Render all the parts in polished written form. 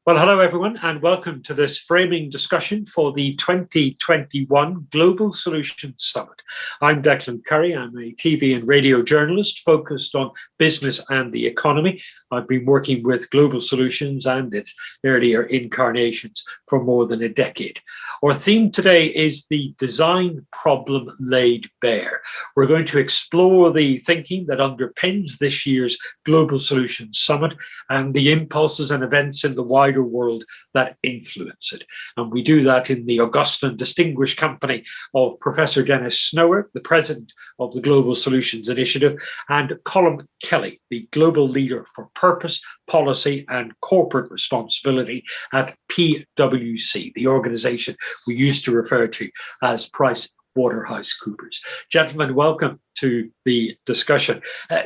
Well, hello everyone, and welcome to this framing discussion for the 2021 Global Solutions Summit. I'm Declan Curry. I'm a TV and radio journalist focused on business and the economy. I've been working with Global Solutions and its earlier incarnations for more than a decade. Our theme today is the design problem laid bare. We're going to explore the thinking that underpins this year's Global Solutions Summit and the impulses and events in the wider world that influence it. And we do that in the august and distinguished company of Professor Dennis Snower, the president of the Global Solutions Initiative, and Colm Kelly, the global leader for purpose, policy, and corporate responsibility at PwC, the organization we used to refer to as PricewaterhouseCoopers. Gentlemen, welcome to the discussion.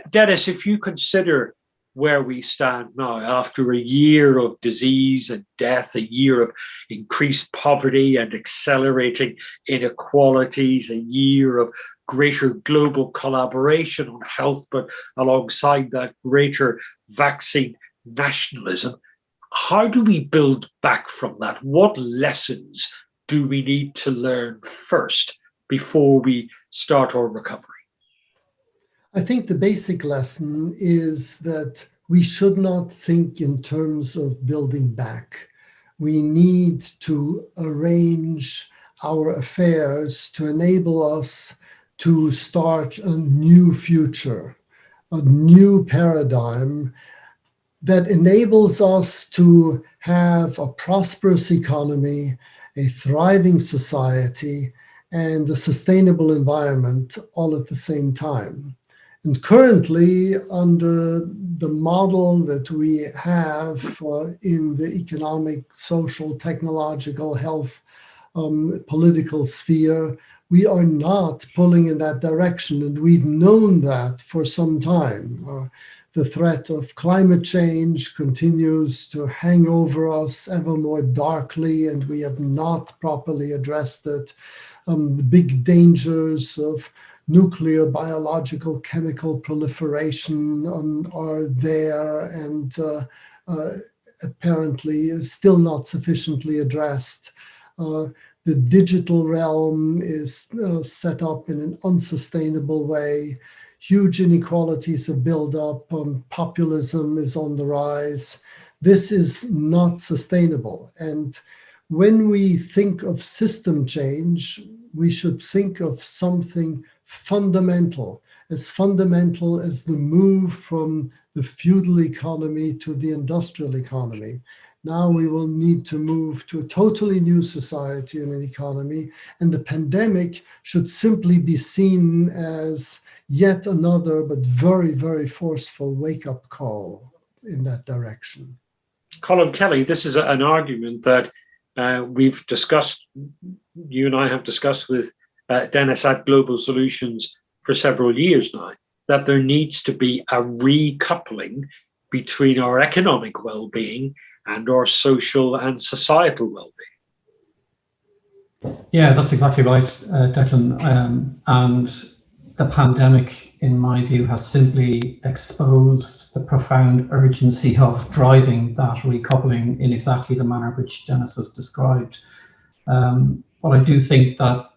Dennis, if you consider where we stand now after a year of disease and death, a year of increased poverty and accelerating inequalities, a year of greater global collaboration on health, but alongside that greater vaccine nationalism, how do we build back from that? What lessons do we need to learn first before we start our recovery? I think the basic lesson is that we should not think in terms of building back. We need to arrange our affairs to enable us to start a new future, a new paradigm that enables us to have a prosperous economy, a thriving society, and a sustainable environment all at the same time. And currently, under the model that we have in the economic, social, technological, health, political sphere, we are not pulling in that direction. And we've known that for some time. The threat of climate change continues to hang over us ever more darkly, and we have not properly addressed it. The big dangers of nuclear, biological, chemical proliferation are there and apparently still not sufficiently addressed. The digital realm is set up in an unsustainable way. Huge inequalities have built up. Populism is on the rise. This is not sustainable. And when we think of system change, we should think of something fundamental as the move from the feudal economy to the industrial economy. Now we will need to move to a totally new society and an economy, and the pandemic should simply be seen as yet another but very, very forceful wake-up call in that direction. Colm Kelly, this is an argument that we've discussed, you and I have discussed with Dennis at Global Solutions for several years now, that there needs to be a recoupling between our economic well-being and our social and societal well-being. Yeah, that's exactly right, Declan. And the pandemic, in my view, has simply exposed the profound urgency of driving that recoupling in exactly the manner which Dennis has described. But I do think that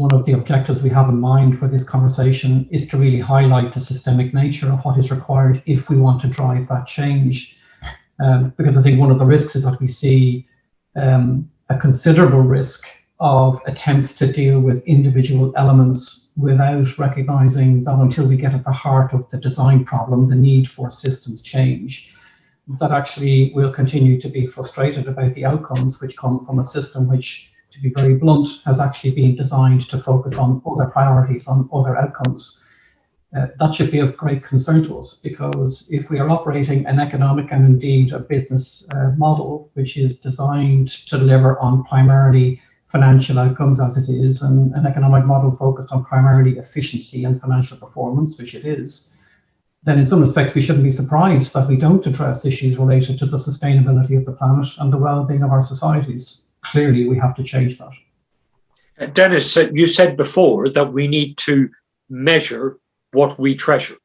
one of the objectives we have in mind for this conversation is to really highlight the systemic nature of what is required if we want to drive that change. Because I think one of the risks is that we see a considerable risk of attempts to deal with individual elements without recognizing that until we get at the heart of the design problem, the need for systems change, that actually we'll continue to be frustrated about the outcomes which come from a system which, to be very blunt, has actually been designed to focus on other priorities, on other outcomes. That should be of great concern to us, because if we are operating an economic and indeed a business model which is designed to deliver on primarily financial outcomes as it is, and an economic model focused on primarily efficiency and financial performance, which it is, then in some respects we shouldn't be surprised that we don't address issues related to the sustainability of the planet and the well-being of our societies. Clearly, we have to change that. Dennis, you said before that we need to measure what we treasure.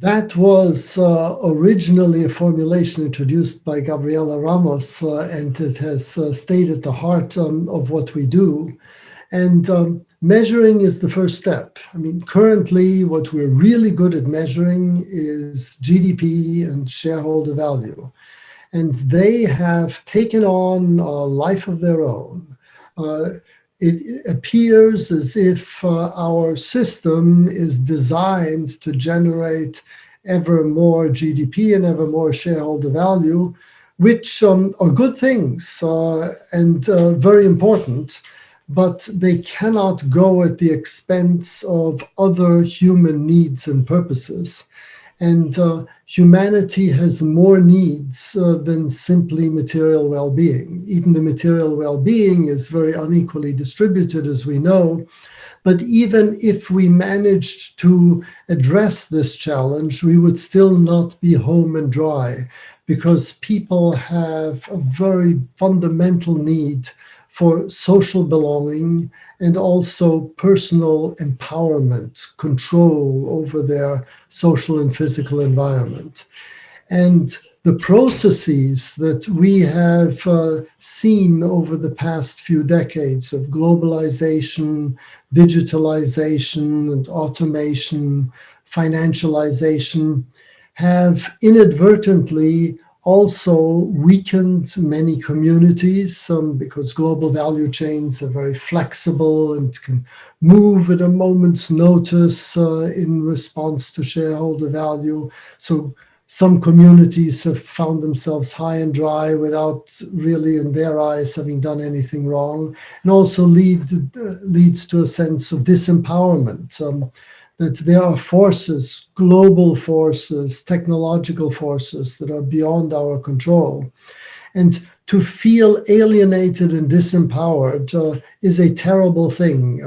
That was originally a formulation introduced by Gabriela Ramos, and it has stayed at the heart of what we do. And measuring is the first step. I mean, currently, what we're really good at measuring is GDP and shareholder value. And they have taken on a life of their own. It appears as if our system is designed to generate ever more GDP and ever more shareholder value, which are good things and very important, but they cannot go at the expense of other human needs and purposes. And humanity has more needs than simply material well-being. Even the material well-being is very unequally distributed, as we know. But even if we managed to address this challenge, we would still not be home and dry, because people have a very fundamental need for social belonging and also personal empowerment, control over their social and physical environment. And the processes that we have seen over the past few decades of globalization, digitalization, and automation, financialization, have inadvertently also weakened many communities because global value chains are very flexible and can move at a moment's notice in response to shareholder value. So some communities have found themselves high and dry without really, in their eyes, having done anything wrong, and also leads to a sense of disempowerment. That there are forces, global forces, technological forces that are beyond our control. And to feel alienated and disempowered is a terrible thing.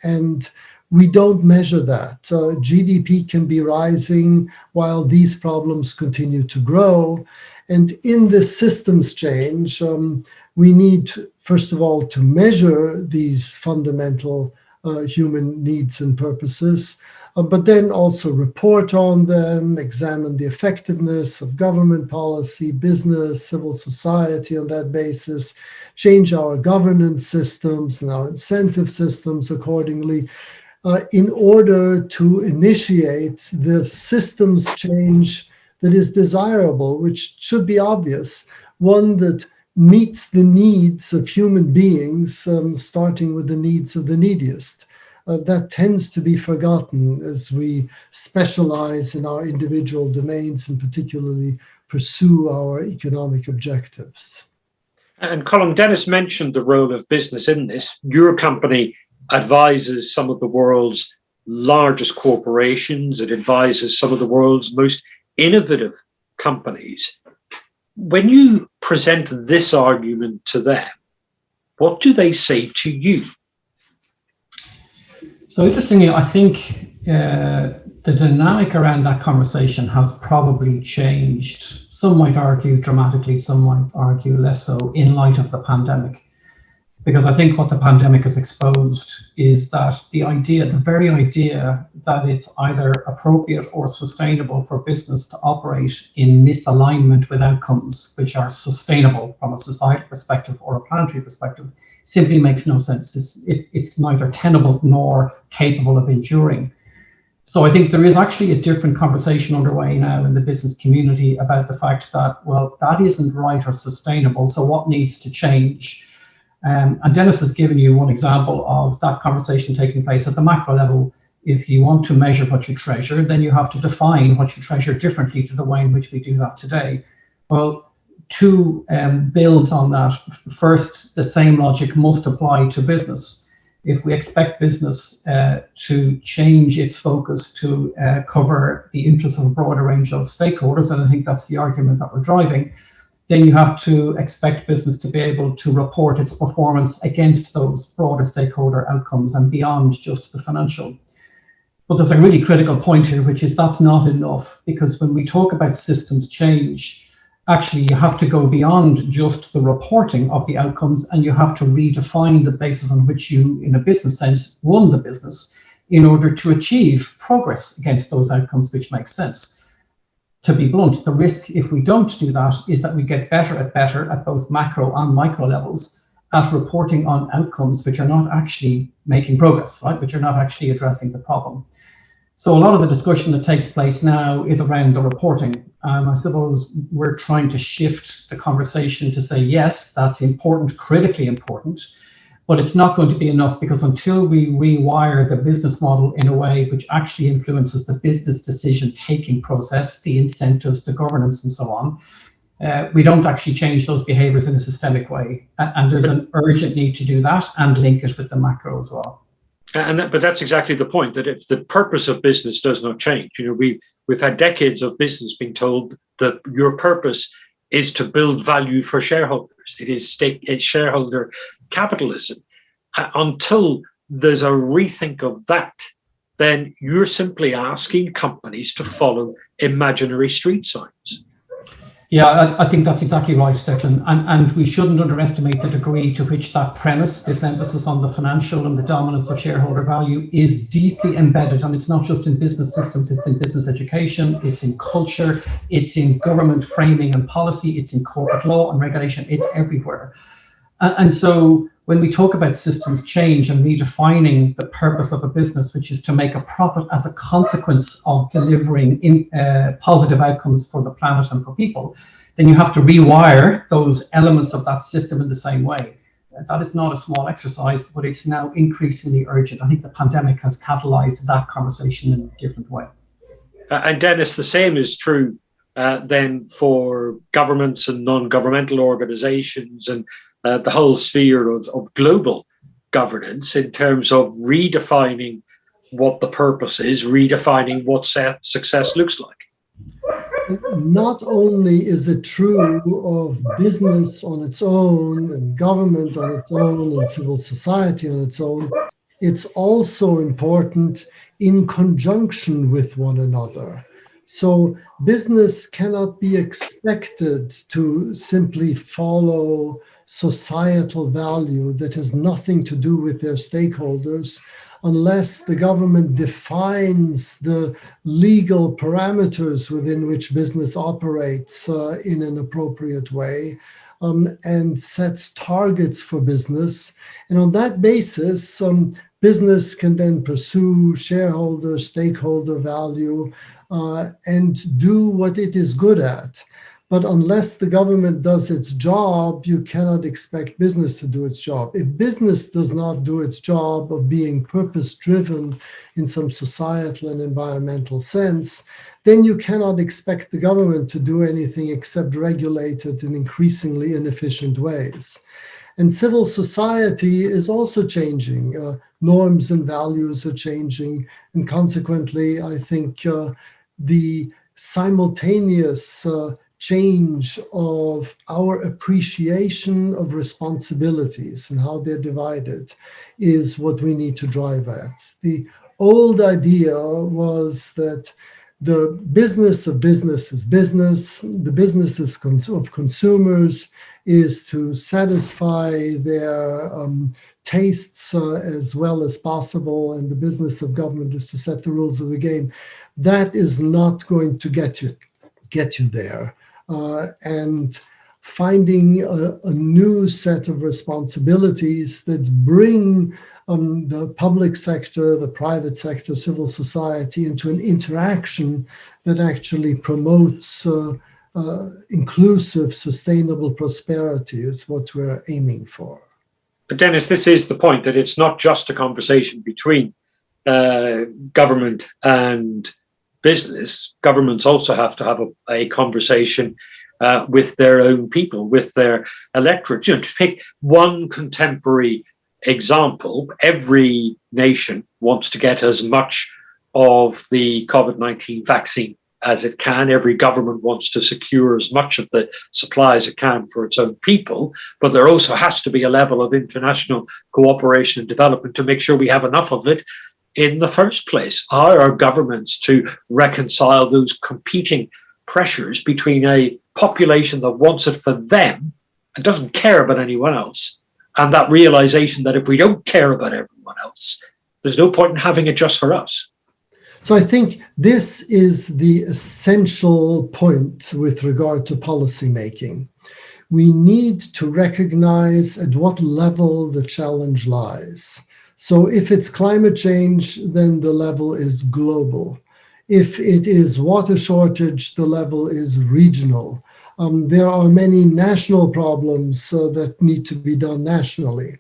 And we don't measure that. GDP can be rising while these problems continue to grow. And in this systems change, we need, first of all, to measure these fundamental human needs and purposes, but then also report on them, examine the effectiveness of government policy, business, civil society on that basis, change our governance systems and our incentive systems accordingly, in order to initiate the systems change that is desirable, which should be obvious, one that meets the needs of human beings, starting with the needs of the neediest. That tends to be forgotten as we specialize in our individual domains and particularly pursue our economic objectives. And Colm, Dennis mentioned the role of business in this. Your company advises some of the world's largest corporations. It advises some of the world's most innovative companies. When you present this argument to them, what do they say to you? So interestingly, I think the dynamic around that conversation has probably changed. Some might argue dramatically, some might argue less so in light of the pandemic. Because I think what the pandemic has exposed is that the very idea that it's either appropriate or sustainable for business to operate in misalignment with outcomes which are sustainable from a societal perspective or a planetary perspective simply makes no sense. It's neither tenable nor capable of enduring. So I think there is actually a different conversation underway now in the business community about the fact that, well, that isn't right or sustainable, so what needs to change? And Dennis has given you one example of that conversation taking place at the macro level. If you want to measure what you treasure, then you have to define what you treasure differently to the way in which we do that today. Well, two builds on that. First, the same logic must apply to business. If we expect business to change its focus to cover the interests of a broader range of stakeholders, and I think that's the argument that we're driving, then you have to expect business to be able to report its performance against those broader stakeholder outcomes and beyond just the financial. But there's a really critical point here, which is that's not enough, because when we talk about systems change, actually you have to go beyond just the reporting of the outcomes, and you have to redefine the basis on which you, in a business sense, run the business in order to achieve progress against those outcomes, which makes sense. to be blunt, the risk if we don't do that is that we get better at both macro and micro levels at reporting on outcomes which are not actually making progress, right? Which are not actually addressing the problem. So a lot of the discussion that takes place now is around the reporting. I suppose we're trying to shift the conversation to say, yes, that's important, critically important, but it's not going to be enough, because until we rewire the business model in a way which actually influences the business decision-taking process, the incentives, the governance, and so on, we don't actually change those behaviors in a systemic way. And there's an urgent need to do that and link it with the macro as well. But that's exactly the point, that if the purpose of business does not change, we've had decades of business being told that your purpose is to build value for shareholders. It's shareholder capitalism. Until there's a rethink of that, then you're simply asking companies to follow imaginary street signs. Yeah, I think that's exactly right, Declan. And we shouldn't underestimate the degree to which that premise, this emphasis on the financial and the dominance of shareholder value, is deeply embedded. And it's not just in business systems, it's in business education, it's in culture, it's in government framing and policy, it's in corporate law and regulation, it's everywhere. And so when we talk about systems change and redefining the purpose of a business, which is to make a profit as a consequence of delivering positive outcomes for the planet and for people, then you have to rewire those elements of that system in the same way. That is not a small exercise, but it's now increasingly urgent. I think the pandemic has catalyzed that conversation in a different way. And Dennis, the same is true then for governments and non-governmental organizations and the whole sphere of global governance, in terms of redefining what the purpose is, redefining what success looks like. Not only is it true of business on its own and government on its own and civil society on its own, it's also important in conjunction with one another. So business cannot be expected to simply follow societal value that has nothing to do with their stakeholders unless the government defines the legal parameters within which business operates in an appropriate way, and sets targets for business. And on that basis, business can then pursue shareholder, stakeholder value and do what it is good at. But unless the government does its job, you cannot expect business to do its job. If business does not do its job of being purpose-driven in some societal and environmental sense, then you cannot expect the government to do anything except regulate it in increasingly inefficient ways. And civil society is also changing. Norms and values are changing. And consequently, I think the simultaneous change of our appreciation of responsibilities and how they're divided is what we need to drive at. The old idea was that the business of business is business, the business of consumers is to satisfy their tastes as well as possible, and the business of government is to set the rules of the game. That is not going to get you there. And finding a new set of responsibilities that bring the public sector, the private sector, civil society into an interaction that actually promotes inclusive, sustainable prosperity is what we're aiming for. But Dennis, this is the point, that it's not just a conversation between government and business. Governments also have to have a conversation with their own people, with their electorate. To pick one contemporary example, every nation wants to get as much of the COVID-19 vaccine as it can. Every government wants to secure as much of the supply as it can for its own people. But there also has to be a level of international cooperation and development to make sure we have enough of it in the first place. Are our governments to reconcile those competing pressures between a population that wants it for them and doesn't care about anyone else, and that realization that if we don't care about everyone else, there's no point in having it just for us? So I think this is the essential point with regard to policy making. We need to recognize at what level the challenge lies. So if it's climate change, then the level is global. If it is water shortage, the level is regional. There are many national problems that need to be done nationally.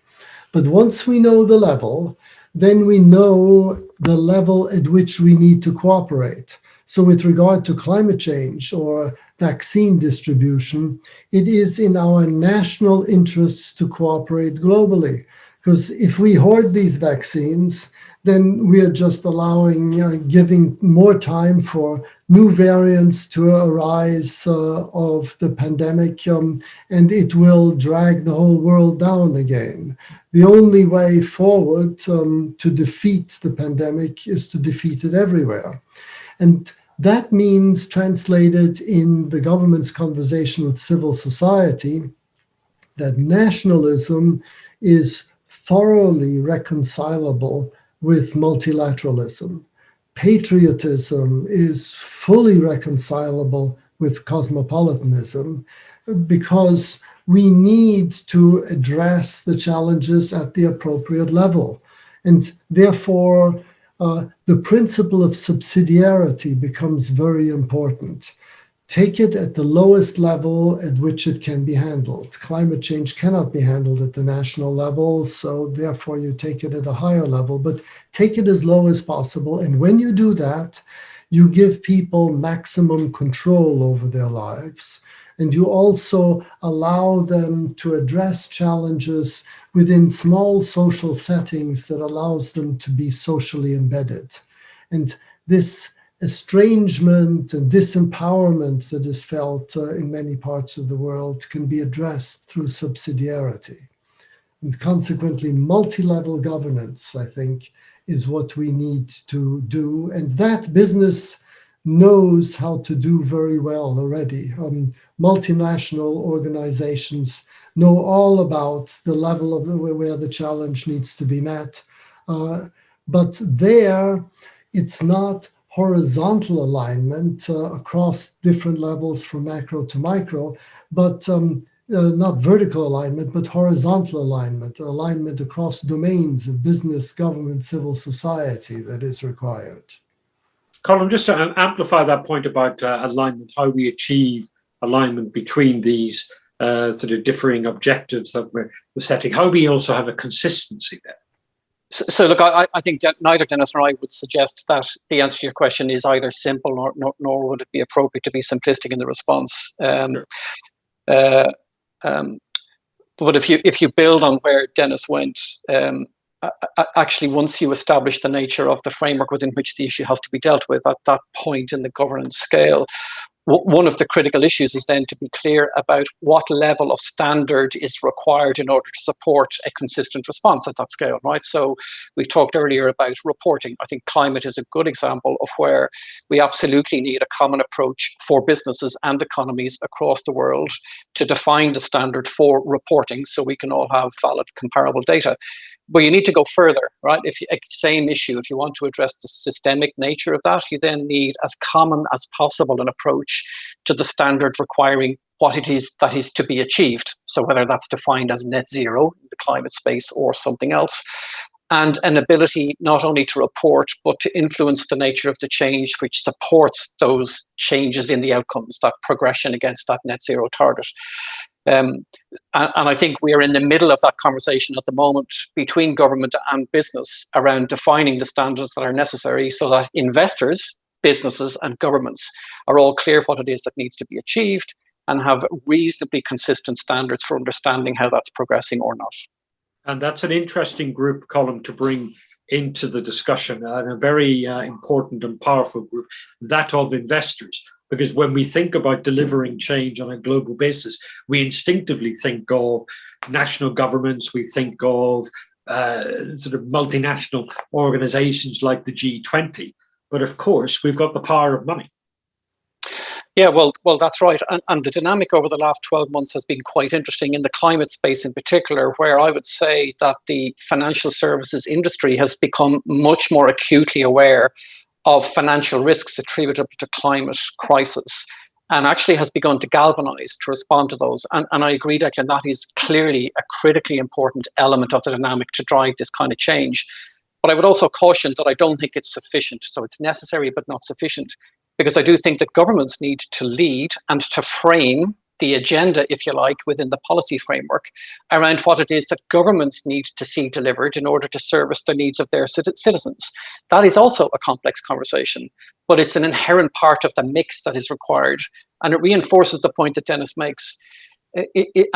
But once we know the level, then we know the level at which we need to cooperate. So with regard to climate change or vaccine distribution, it is in our national interests to cooperate globally. Because if we hoard these vaccines, then we are just allowing, giving more time for new variants to arise of the pandemic, and it will drag the whole world down again. The only way forward to defeat the pandemic is to defeat it everywhere. And that means, translated in the government's conversation with civil society, that nationalism is thoroughly reconcilable with multilateralism. Patriotism is fully reconcilable with cosmopolitanism because we need to address the challenges at the appropriate level. And therefore, the principle of subsidiarity becomes very important. Take it at the lowest level at which it can be handled. Climate change cannot be handled at the national level, so therefore you take it at a higher level, but take it as low as possible. And when you do that, you give people maximum control over their lives. And you also allow them to address challenges within small social settings that allows them to be socially embedded. And this estrangement and disempowerment that is felt in many parts of the world can be addressed through subsidiarity. And consequently, multi-level governance, I think, is what we need to do. And that business knows how to do very well already. Multinational organizations know all about the level of where the challenge needs to be met. But there, it's not horizontal alignment across different levels from macro to micro, but not vertical alignment, but horizontal alignment across domains of business, government, civil society that is required. Colm, just to amplify that point about alignment, how we achieve alignment between these sort of differing objectives that we're setting, how we also have a consistency there. So look, I think neither Dennis nor I would suggest that the answer to your question is either simple nor would it be appropriate to be simplistic in the response. But if you build on where Dennis went, actually, once you establish the nature of the framework within which the issue has to be dealt with at that point in the governance scale, one of the critical issues is then to be clear about what level of standard is required in order to support a consistent response at that scale, right? So we talked earlier about reporting. I think climate is a good example of where we absolutely need a common approach for businesses and economies across the world to define the standard for reporting so we can all have valid comparable data. But you need to go further, right? Same issue, if you want to address the systemic nature of that, you then need as common as possible an approach to the standard requiring what it is that is to be achieved. So whether that's defined as net zero in the climate space or something else, and an ability not only to report, but to influence the nature of the change which supports those changes in the outcomes, that progression against that net zero target. And I think we are in the middle of that conversation at the moment between government and business around defining the standards that are necessary so that investors, businesses and governments are all clear what it is that needs to be achieved and have reasonably consistent standards for understanding how that's progressing or not. And that's an interesting group, Colm, to bring into the discussion, and a very important and powerful group, that of investors. Because when we think about delivering change on a global basis, we instinctively think of national governments, we think of sort of multinational organizations like the G20. But of course, we've got the power of money. Yeah, well, that's right. And the dynamic over the last 12 months has been quite interesting in the climate space in particular, where I would say that the financial services industry has become much more acutely aware of financial risks attributable to climate crisis, and actually has begun to galvanize to respond to those. And I agree, Declan, that is clearly a critically important element of the dynamic to drive this kind of change. But I would also caution that I don't think it's sufficient. So it's necessary, but not sufficient, because I do think that governments need to lead and to frame the agenda, if you like, within the policy framework around what it is that governments need to see delivered in order to service the needs of their citizens. That is also a complex conversation, but it's an inherent part of the mix that is required. And it reinforces the point that Dennis makes. And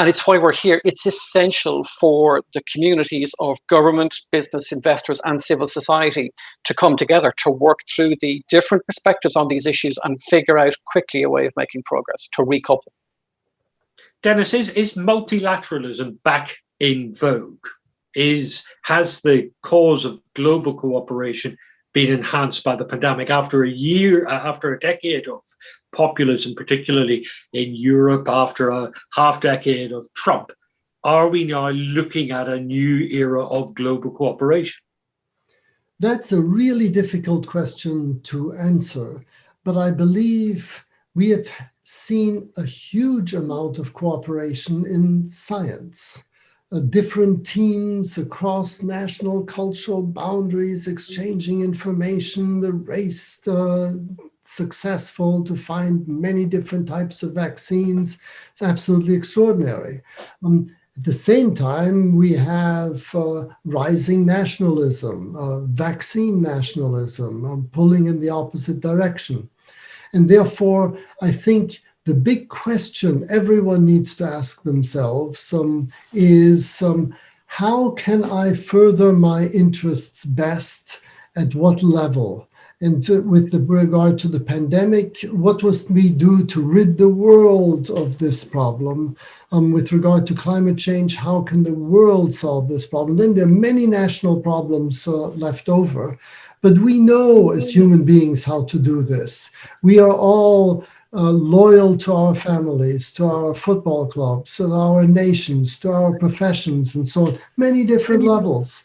it's why we're here. It's essential for the communities of government, business, investors, and civil society to come together to work through the different perspectives on these issues and figure out quickly a way of making progress, to recouple. Dennis, is multilateralism back in vogue? Has the cause of global cooperation been enhanced by the pandemic after a decade of populism, particularly in Europe, after a half decade of Trump? Are we now looking at a new era of global cooperation? That's a really difficult question to answer, but I believe we have seen a huge amount of cooperation in science. Different teams across national cultural boundaries exchanging information, the race successful to find many different types of vaccines. It's absolutely extraordinary. At the same time, we have rising nationalism, vaccine nationalism, pulling in the opposite direction. And therefore, I think the big question everyone needs to ask themselves is how can I further my interests best at what level? And with regard to the pandemic, what must we do to rid the world of this problem? With regard to climate change, how can the world solve this problem? Then there are many national problems left over. But we know as human beings how to do this. We are all loyal to our families, to our football clubs, to our nations, to our professions, and so on, many different levels.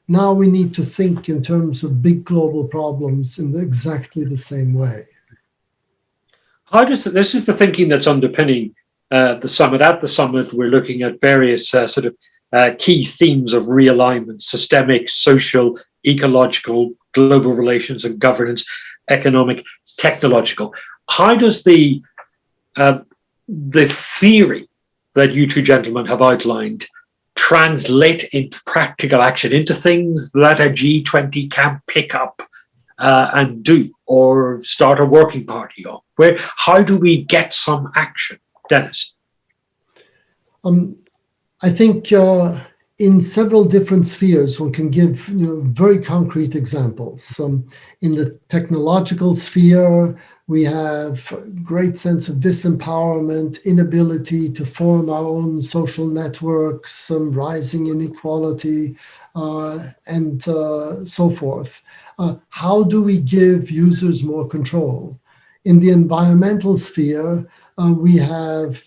Now we need to think in terms of big global problems in exactly the same way. This is the thinking that's underpinning the summit. At the summit, we're looking at various key themes of realignment: systemic, social, ecological, global relations and governance, economic, technological. How does the theory that you two gentlemen have outlined translate into practical action, into things that a G20 can pick up and do, or start a working party on? How do we get some action, Dennis? I think in several different spheres, one can give very concrete examples. In the technological sphere, we have a great sense of disempowerment, inability to form our own social networks, some rising inequality, and so forth. How do we give users more control? In the environmental sphere, we have,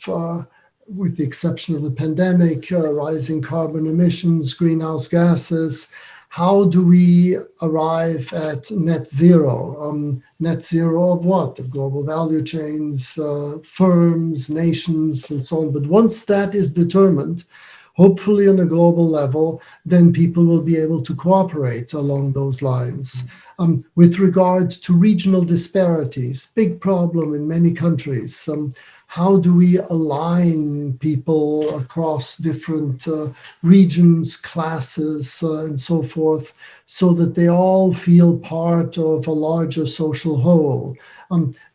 with the exception of the pandemic, rising carbon emissions, greenhouse gases. How do we arrive at net zero? Net zero of what? Of global value chains, firms, nations, and so on. But once that is determined, hopefully on a global level, then people will be able to cooperate along those lines. With regard to regional disparities, big problem in many countries. How do we align people across different regions, classes, and so forth, so that they all feel part of a larger social whole?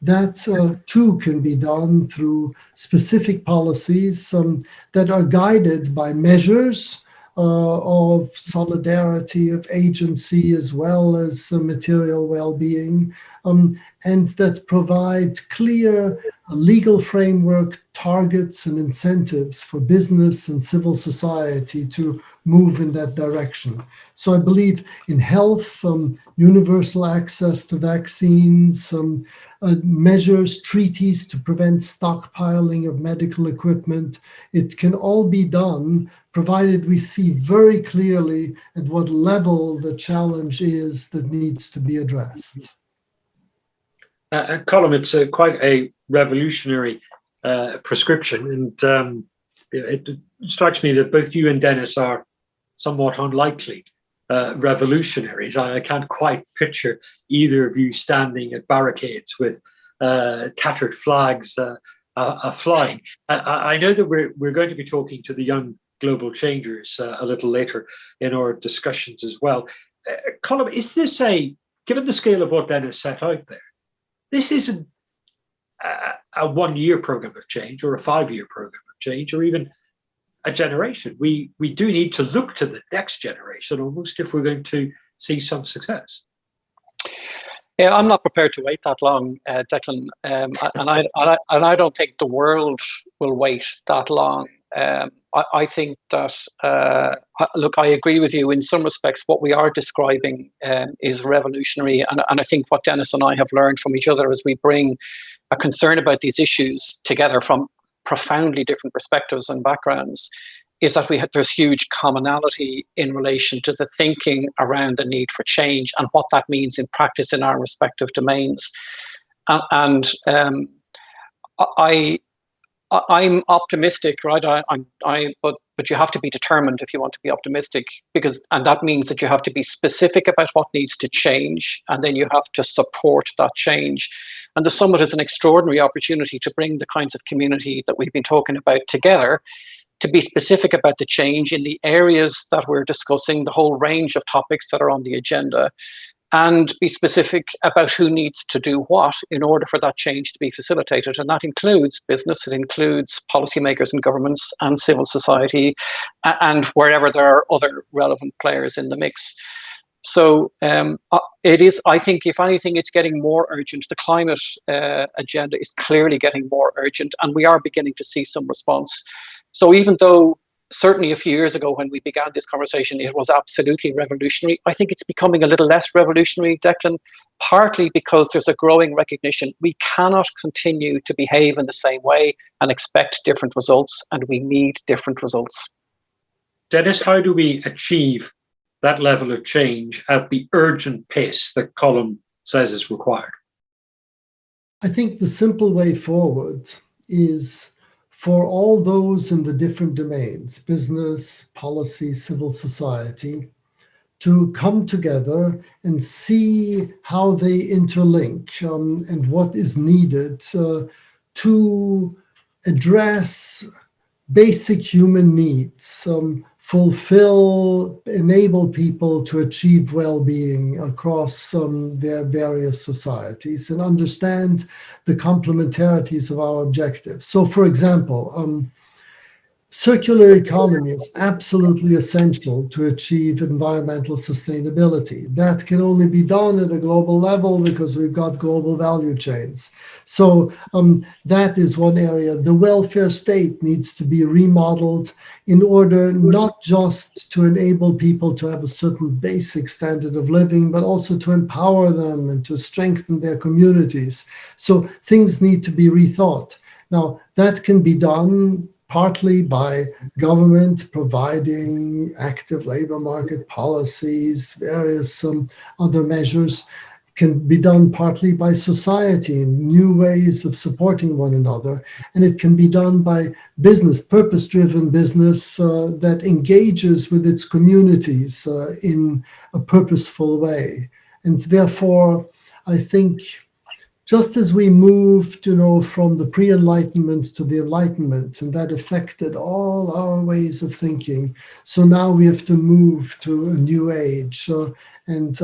That too can be done through specific policies that are guided by measures of solidarity, of agency, as well as material well-being, and that provide clear legal framework, targets, and incentives for business and civil society to move in that direction. So I believe in health, universal access to vaccines, measures, treaties to prevent stockpiling of medical equipment. It can all be done provided we see very clearly at what level the challenge is that needs to be addressed. Colm, it's quite a revolutionary prescription, and it strikes me that both you and Dennis are somewhat unlikely revolutionaries. I can't quite picture either of you standing at barricades with tattered flags flying. I know that we're going to be talking to the young global changers a little later in our discussions as well. Colm, is this given the scale of what Dennis set out there, this isn't a 1 year program of change or a 5 year program of change or even a generation. We do need to look to the next generation almost if we're going to see some success. Yeah, I'm not prepared to wait that long, Declan, and I don't think the world will wait that long. I think that, look, I agree with you in some respects. What we are describing is revolutionary. And I think what Dennis and I have learned from each other as we bring a concern about these issues together from profoundly different perspectives and backgrounds is that there's huge commonality in relation to the thinking around the need for change and what that means in practice in our respective domains. I'm optimistic, right? But you have to be determined if you want to be optimistic, and that means that you have to be specific about what needs to change, and then you have to support that change. And the summit is an extraordinary opportunity to bring the kinds of community that we've been talking about together, to be specific about the change in the areas that we're discussing, the whole range of topics that are on the agenda, and be specific about who needs to do what in order for that change to be facilitated. And that includes business, it includes policymakers and governments and civil society, and wherever there are other relevant players in the mix. So it is, I think, if anything, it's getting more urgent. The climate agenda is clearly getting more urgent, and we are beginning to see some response. So even though certainly a few years ago when we began this conversation, it was absolutely revolutionary, I think it's becoming a little less revolutionary, Declan, partly because there's a growing recognition we cannot continue to behave in the same way and expect different results, and we need different results. Dennis, how do we achieve that level of change at the urgent pace that Colm says is required? I think the simple way forward is for all those in the different domains, business, policy, civil society, to come together and see how they interlink and what is needed to address basic human needs, fulfill, enable people to achieve well-being across their various societies and understand the complementarities of our objectives. So, for example, circular economy is absolutely essential to achieve environmental sustainability. That can only be done at a global level because we've got global value chains. So that is one area. The welfare state needs to be remodeled in order not just to enable people to have a certain basic standard of living, but also to empower them and to strengthen their communities. So things need to be rethought. Now, that can be done partly by government providing active labor market policies, various other measures. It can be done partly by society and new ways of supporting one another. And it can be done by business, purpose-driven business that engages with its communities in a purposeful way. And therefore, I think just as we moved, from the pre-Enlightenment to the Enlightenment, and that affected all our ways of thinking, so now we have to move to a new age. And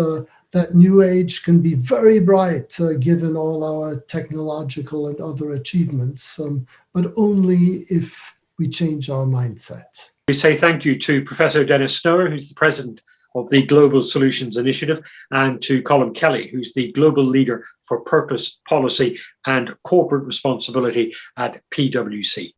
that new age can be very bright, given all our technological and other achievements, but only if we change our mindset. We say thank you to Professor Dennis Snower, who's the president of the Global Solutions Initiative, and to Colm Kelly, who's the Global Leader for Purpose, Policy and Corporate Responsibility at PwC.